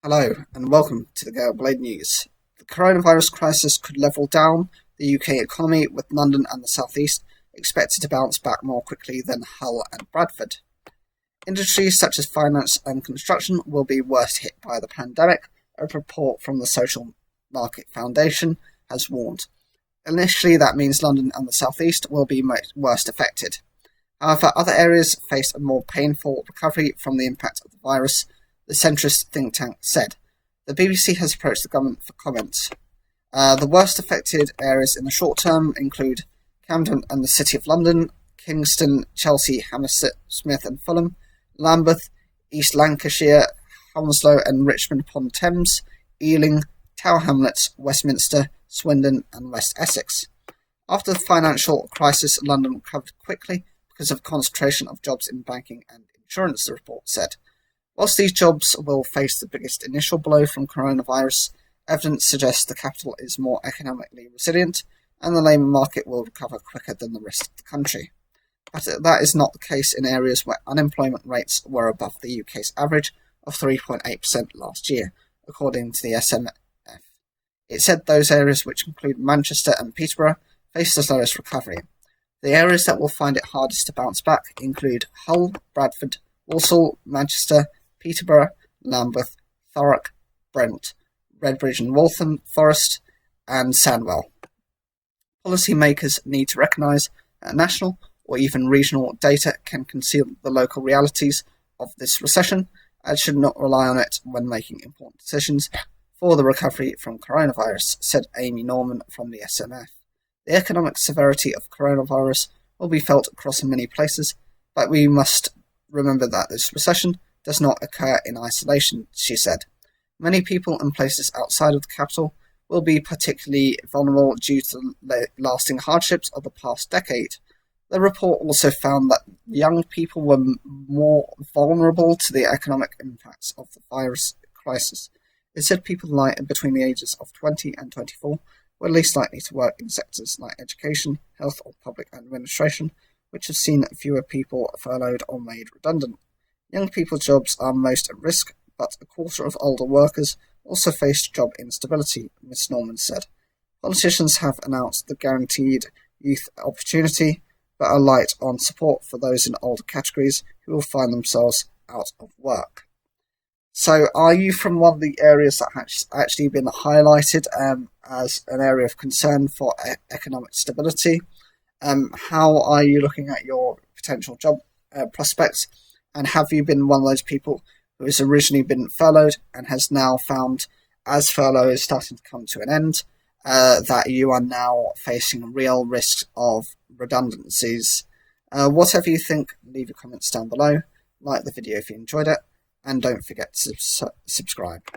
Hello and welcome to the Gale Blade News. The coronavirus crisis could level down the UK economy, with London and the South East expected to bounce back more quickly than Hull and Bradford. Industries such as finance and construction will be worst hit by the pandemic, a report from the Social Market Foundation has warned. Initially, that means London and the South East will be worst affected. However, other areas face a more painful recovery from the impact of the virus, the centrist think tank said. The BBC has approached the government for comments. The worst affected areas in the short term include Camden and the City of London, Kingston, Chelsea, Hammersmith and Fulham, Lambeth, East Lancashire, Hounslow and Richmond upon Thames, Ealing, Tower Hamlets, Westminster, Swindon and West Essex. After the financial crisis, London recovered quickly because of concentration of jobs in banking and insurance, the report said. Whilst these jobs will face the biggest initial blow from coronavirus, evidence suggests the capital is more economically resilient and the labour market will recover quicker than the rest of the country. But that is not the case in areas where unemployment rates were above the UK's average of 3.8% last year, according to the SMF. It said those areas, which include Manchester and Peterborough, face the slowest recovery. The areas that will find it hardest to bounce back include Hull, Bradford, Walsall, Manchester, Peterborough, Lambeth, Thurrock, Brent, Redbridge and Waltham, Forest and Sandwell. Policymakers need to recognise that national or even regional data can conceal the local realities of this recession and should not rely on it when making important decisions for the recovery from coronavirus, said Amy Norman from the SMF. The economic severity of coronavirus will be felt across many places, but we must remember that this recession does not occur in isolation, she said. Many people and places outside of the capital will be particularly vulnerable due to the lasting hardships of the past decade. The report also found that young people were more vulnerable to the economic impacts of the virus crisis. It said people between the ages of 20 and 24 were least likely to work in sectors like education, health or public administration, which have seen fewer people furloughed or made redundant. Young people's jobs are most at risk, but a quarter of older workers also face job instability, Ms. Norman said. Politicians have announced the Guaranteed Youth Opportunity, but are light on support for those in older categories who will find themselves out of work. So are you from one of the areas that has actually been highlighted as an area of concern for economic stability? How are you looking at your potential job prospects? And have you been one of those people who has originally been furloughed and has now found, as furlough is starting to come to an end, that you are now facing real risks of redundancies? Whatever you think, leave your comments down below, like the video if you enjoyed it, and don't forget to subscribe.